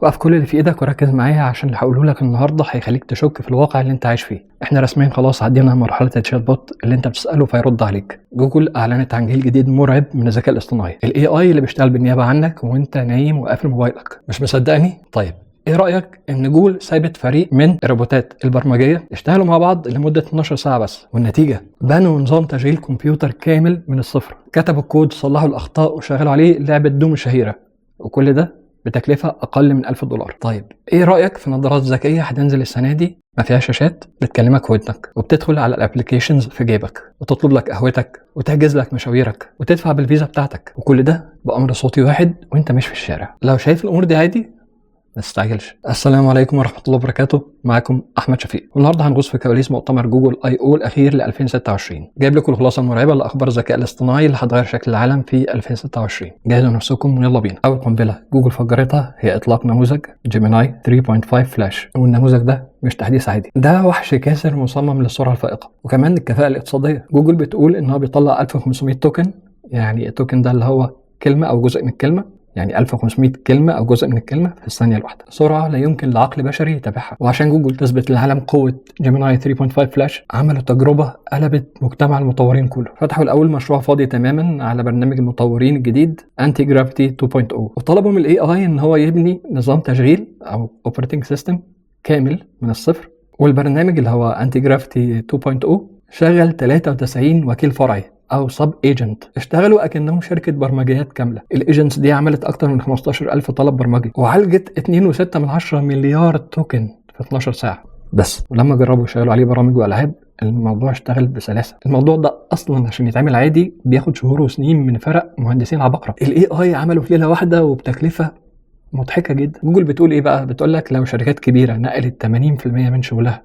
وقف كل اللي في ايدك وركز معايا عشان اللي هقوله لك النهارده هيخليك تشك في الواقع اللي انت عايش فيه. احنا رسميا خلاص عدينا مرحله الشات بوت اللي انت بتساله فيرد عليك. جوجل اعلنت عن جيل جديد مرعب من الذكاء الاصطناعي، الاي اي اللي بيشتغل بالنيابه عنك وانت نايم وقافل موبايلك. مش مصدقني؟ طيب ايه رايك ان جوجل سايبت فريق من الروبوتات البرمجيه يشتغلوا مع بعض لمده 12 ساعه بس، والنتيجه بنوا نظام تشغيل كمبيوتر كامل من الصفر، كتبوا الكود، صلحوا الاخطاء، وشغلوا عليه لعبه دوم الشهيره، وكل ده بتكلفة أقل من $1000. طيب إيه رأيك في نظارات ذكية هتنزل السنة دي ما فيها شاشات، بتكلمك في ودنك، وبتدخل على الابليكيشنز في جيبك، وتطلب لك قهوتك، وتحجز لك مشاويرك، وتدفع بالفيزا بتاعتك، وكل ده بأمر صوتي واحد وأنت مش في الشارع؟ لو شايف الأمور دي عادي ما تستعجلش. السلام عليكم ورحمة الله وبركاته، معاكم أحمد شفيق، والنهارده هنغوص في كواليس مؤتمر جوجل I/O الأخير ل 2026. جايب لكم الخلاصة المرعبة لأخبار الذكاء الاصطناعي اللي هتغير شكل العالم في 2026. جهزوا نفسكم ويلا بينا. أول قنبلة جوجل فجرتها هي إطلاق نموذج جيميناي 3.5 فلاش، والنموذج ده مش تحديث عادي، ده وحش كاسر مصمم للسرعة الفائقة وكمان الكفاءة الاقتصادية. جوجل بتقول إن هو بيطلع 1500 توكن، يعني التوكن ده اللي هو كلمة أو جزء من الكلمة، يعني 1500 كلمة أو جزء من الكلمة في الثانية الواحدة، سرعة لا يمكن لعقل بشري يتابعها. وعشان جوجل تثبت للعالم قوة جيميناي 3.5 فلاش، عملوا تجربة قلبت مجتمع المطورين كله. فتحوا الأول مشروع فاضي تماما على برنامج المطورين الجديد أنتي جرافيتي 2.0، وطلبوا من الاي اي إن هو يبني نظام تشغيل أو اوبريتنج سيستم كامل من الصفر. والبرنامج اللي هو أنتي جرافيتي 2.0 شغل 93 وكيل فرعي او سب ايجنت، اشتغلوا اكنهم شركه برمجيات كامله. الايجنتس دي عملت اكتر من 15000 طلب برمجي، وعالجت 2.6 مليار توكن في 12 ساعه بس. ولما جربوا يشغلوا عليه برامج والعاب الموضوع اشتغل بسلاسه. الموضوع ده اصلا عشان يتعمل عادي بياخد شهور وسنين من فرق مهندسين عباقره. الاي اي عمله في ليله واحده وبتكلفه مضحكه جدا. جوجل بتقول ايه بقى؟ بتقول لك لو شركات كبيره نقلت 80% من شغلها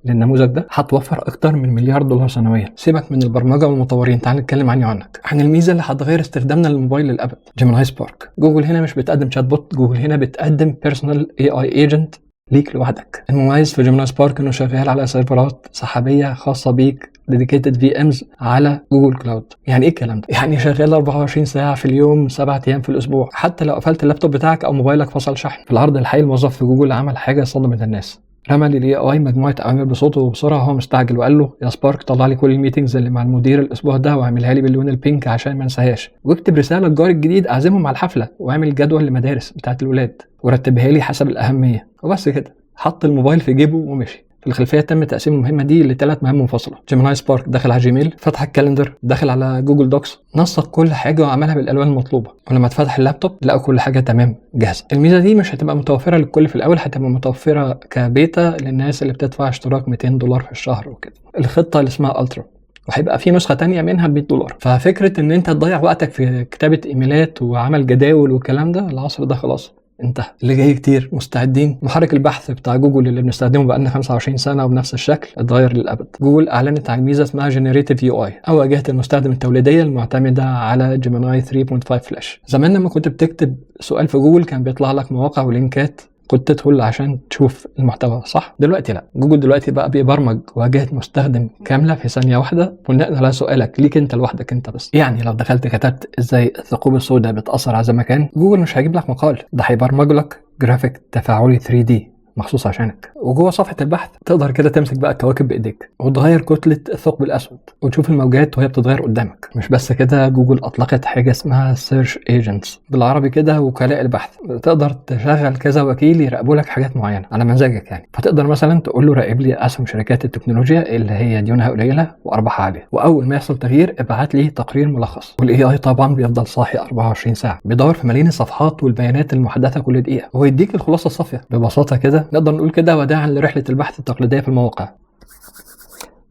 للنموذج ده هتوفر اكتر من $1 مليار سنويا. سيبك من البرمجه والمطورين، تعال نتكلم عني وعنك عن الميزه اللي هتغير استخدامنا للموبايل للابد، جيميناي سبارك. جوجل هنا مش بتقدم شات بوت، جوجل هنا بتقدم بيرسونال اي اي ايجنت ليك لوحدك. المميز في جيميناي سبارك انه شغال على سيرفرات سحابيه خاصه بيك، ديديكيتد في امز على جوجل كلاود. يعني ايه الكلام ده؟ يعني شغال 24 ساعه في اليوم 7 ايام في الاسبوع، حتى لو قفلت اللابتوب بتاعك او موبايلك فصل شحن. في العرض الحقيقي الموظف في جوجل عمل حاجه صدمت الناس، رمى للاي اي مجموعه اوامر بصوته وبسرعه وهو مستعجل، وقال له يا سبارك طلع لي كل الميتنجز اللي مع المدير الاسبوع ده واعملها لي باللون البينك عشان ما انساهاش، واكتب رساله لجاري الجديد اعزمهم على الحفله، واعمل جدول لمدارس بتاعت الولاد ورتبها لي حسب الاهميه. وبس كده، حط الموبايل في جيبه ومشي. في الخلفيه تم تقسيم المهمه دي لثلاث مهام منفصله. جيميناي سبارك دخل على جيميل، فتح الكالندر، دخل على جوجل دوكس، نسق كل حاجه وعملها بالالوان المطلوبه، ولما اتفتح اللابتوب لقوا كل حاجه تمام جاهزه. الميزه دي مش هتبقى متوفره للكل في الاول، هتبقى متوفره كبيتا للناس اللي بتدفع اشتراك $200 في الشهر وكده. الخطه اللي اسمها الترا، وهيبقى في نسخه تانية منها $100. ففكره ان انت تضيع وقتك في كتابه ايميلات وعمل جداول والكلام ده، العصر ده خلاص انتهى. اللي جاي كتير. مستعدين؟ محرك البحث بتاع جوجل اللي بنستخدمه بقالنا 25 سنه وبنفس الشكل اتغير للابد. جوجل اعلنت عن ميزه اسمها جنريتيف يو اي او واجهه المستخدم التوليديه المعتمده على جيميناي 3.5 فلاش. زمان لما كنت بتكتب سؤال في جوجل كان بيطلع لك مواقع ولينكات كنت تدخل عشان تشوف المحتوى، صح؟ دلوقتي لا، جوجل دلوقتي بقى بيبرمج واجهة مستخدم كاملة في ثانية واحدة بناء على سؤالك ليك انت لوحدك انت بس. يعني لو دخلت كتبت ازاي الثقوب السوداء بتأثر على الزمكان، جوجل مش هيجيب لك مقال، ده هيبرمج لك جرافيك تفاعلي 3D مخصوص عشانك. وجوه صفحة البحث تقدر كده تمسك بقى الكواكب بإيديك وتغير كتلة الثقب الأسود وتشوف الموجات وهي بتتغير قدامك. مش بس كده، جوجل أطلقت حاجة اسمها سيرش ايجنتس، بالعربي كده وكلاء البحث. تقدر تشغل كذا وكيل يراقبوا لك حاجات معينة على مزاجك يعني. فتقدر مثلا تقول له راقب لي أسهم شركات التكنولوجيا اللي هي ديونها قليلة وأرباحها عالية، وأول ما يحصل تغيير ابعت لي تقرير ملخص. والاي اي طبعا بيفضل صاحي 24 ساعة، بيدور في ملايين الصفحات والبيانات المحدثة كل دقيقة ويديك الخلاصة الصافية. ببساطة كده نقدر نقول كده وداعا لرحلة البحث التقليدية في المواقع.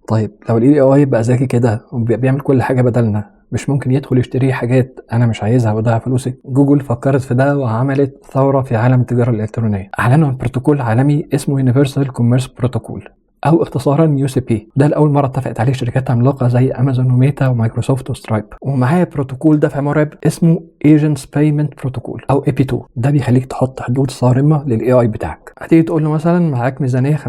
طيب لو الاي اي بقى ذكي كده وبيعمل كل حاجة بدلنا، مش ممكن يدخل يشتري حاجات انا مش عايزها ويضيع فلوسي؟ جوجل فكرت في ده وعملت ثورة في عالم التجارة الالكترونية. اعلنوا عن بروتوكول عالمي اسمه يونيفرسال كوميرس بروتوكول او اختصارا UCP. ده لاول مره اتفقت عليه شركات عملاقه زي امازون وميتا ومايكروسوفت وسترايب. ومعاه بروتوكول دفع مرعب اسمه ايجنتس بايمنت بروتوكول او AP2. ده بيخليك تحط حدود صارمه للاي اي بتاعك. هتيجي تقول له مثلا معاك ميزانيه $50،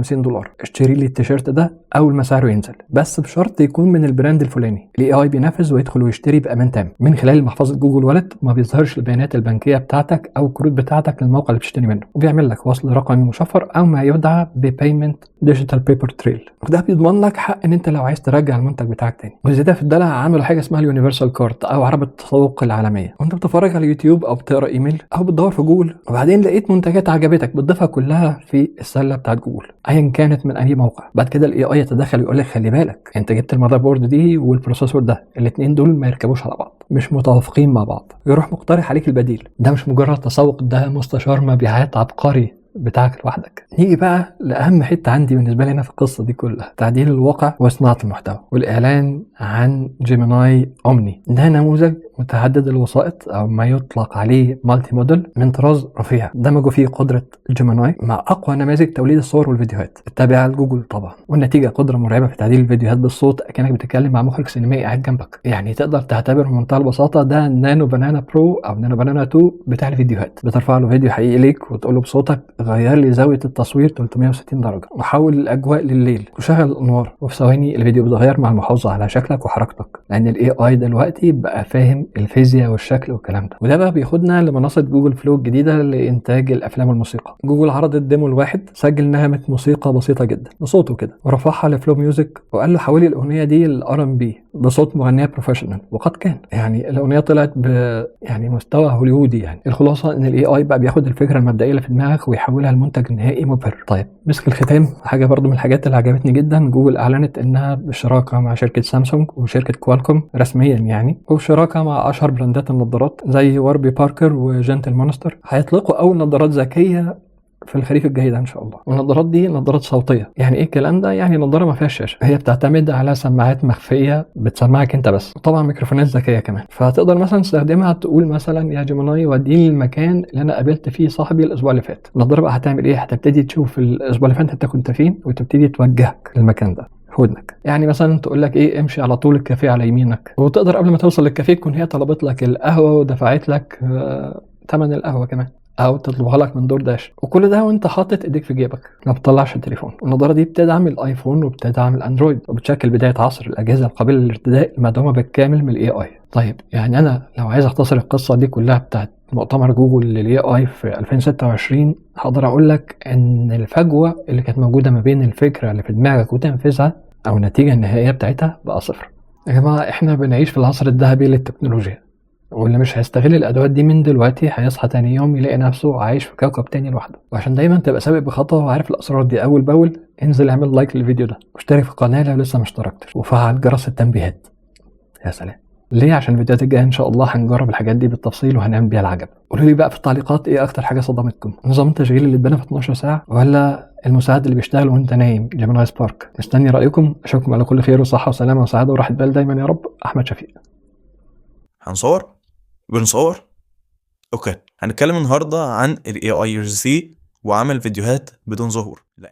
اشتري لي التيشيرت ده اول ما سعره ينزل، بس بشرط يكون من البراند الفلاني. الاي اي بينفذ ويدخل ويشتري بامان تام من خلال محفظه جوجل والت. ما بيظهرش البيانات البنكيه بتاعتك او الكروت بتاعتك للموقع اللي بتشتري منه، وبيعمل لك وصل رقمي مشفر او ما يدعى ببيمنت ديجيتال بيبر تريل، وده بيضمن لك حق ان انت لو عايز ترجع المنتج بتاعك تاني. وزياده في الدلع عملوا حاجه اسمها اليونيفرسال كارد او عربه التسوق العالميه، وانت بتتفرج على يوتيوب او بتقرا ايميل او بتدور في جوجل وبعدين لقيت منتجات عجبتك، بتضيفها كلها في السله بتاعت جوجل ايا كانت من اي موقع. بعد كده الاي اي يتدخل ويقول لك خلي بالك انت جبت المذر بورد دي والبروسيسور ده، الاثنين دول ما يركبوش على بعض، مش متوافقين مع بعض، يروح مقترح عليك البديل. ده مش مجرد تسوق، ده مستشار مبيعات عبقري بتاعك لوحدك. نيجي بقى لأهم حتة عندي بالنسبة لي أنا في القصة دي كلها، تعديل الواقع وصناعة المحتوى والإعلان عن جيميناي أومني. ده نموذج متعدد الوسائط أو ما يطلق عليه مالتي موديل من طراز رفيع، دمجوا فيه قدرة جيميناي مع أقوى نماذج توليد الصور والفيديوهات التابعة لجوجل طبعا، والنتيجة قدرة مرعبة في تعديل الفيديوهات بالصوت كأنك بتتكلم مع مخرج سينمائي قاعد جنبك. يعني تقدر تعتبر بمنتهى البساطة ده نانو بنانا برو أو نانو بنانا 2 بتاع الفيديوهات. بترفع له فيديو حقيقي ليك وتقول له بصوتك غير لي زاوية التصوير 360 درجة وحول الأجواء لليل وشغل الأنوار، وفي ثواني الفيديو بيتغير مع المحافظة على شكلك وحركتك، لأن الاي اي دلوقتي بقى فاهم الفيزياء والشكل والكلام ده. وده بقى بياخدنا لمنصة جوجل فلو الجديدة لإنتاج الأفلام والموسيقى. جوجل عرضت ديمو الواحد سجل نغمة موسيقى بسيطة جدا بصوته كده ورفعها لفلو ميوزك وقال له حولي الأغنية دي للار ام بي بصوت مغنية بروفيشنال، وقد كان يعني الأغنية طلعت يعني مستوى هوليوودي. يعني الخلاصة إن الاي اي بقى بياخد الفكرة المبدئية اللي في دماغك ويحولها لمنتج نهائي مبهر. طيب مسك الختام حاجة برضو من الحاجات اللي عجبتني جدا، جوجل أعلنت إنها بالشراكة مع شركة سامسونج وشركة كوالكوم رسميا يعني، وبشراكة مع أشهر براندات النظارات زي واربي باركر وجنتل مونستر، هيطلقوا أول نظارات ذكية في الخريف الجاي ده ان شاء الله. والنظارات دي نظارات صوتيه. يعني ايه الكلام ده؟ يعني نظاره ما فيهاش شاشه، هي بتعتمد على سماعات مخفيه بتسمعك انت بس، وطبعا ميكروفونات ذكيه كمان. فهتقدر مثلا تستخدمها تقول مثلا يا جيميناي وديني المكان اللي انا قابلت فيه صاحبي الاسبوع اللي فات. النظاره بقى هتعمل ايه؟ هتبتدي تشوف الاسبوع اللي فات انت كنت فين وتبتدي توجهك للمكان ده في ودنك. يعني مثلا تقول لك ايه، امشي على طول الكافيه على يمينك، وتقدر قبل ما توصل للكافيه تكون هي طلبت لك القهوه ودفعت لك ثمن القهوه كمان، او تطلبها لك من دور داش، وكل ده وانت حاطط ايديك في جيبك ما بتطلعش التليفون. النظاره دي بتدعم الايفون وبتدعم الاندرويد وبتشكل بدايه عصر الاجهزه القابله للارتداء المدعومه بالكامل من الاي اي. طيب يعني انا لو عايز اختصر القصه دي كلها بتاعت مؤتمر جوجل للاي اي في 2026 هقدر اقول لك ان الفجوه اللي كانت موجوده ما بين الفكره اللي في دماغك وتنفيذها او النتيجه النهائيه بتاعتها بقى صفر. يا جماعه احنا بنعيش في العصر الذهبي للتكنولوجيا، واللي مش هيستغل الادوات دي من دلوقتي هيصحى تاني يوم يلاقي نفسه عايش في كوكب تاني لوحده. وعشان دايما تبقى سابق بخطوه وعارف الاسرار دي اول باول، انزل اعمل لايك للفيديو ده واشترك في القناه لو لسه ما اشتركتش وفعل جرس التنبيهات. يا سلام. ليه؟ عشان الفيديوهات الجايه ان شاء الله هنجرب الحاجات دي بالتفصيل وهنعمل بيها العجب. قولوا لي بقى في التعليقات ايه اكتر حاجه صدمتكم، نظام التشغيل اللي اتبنى في 12 ساعه ولا المساعد اللي بيشتغل وانت نايم جيميناي سبارك؟ مستني رايكم. اشوفكم على كل خير وصحه وسلامه وسعاده وراحه بال دايما يا رب. احمد شفيق. بنصور. اوكي، هنتكلم النهارده عن ال AIRC وعمل فيديوهات بدون ظهور. لا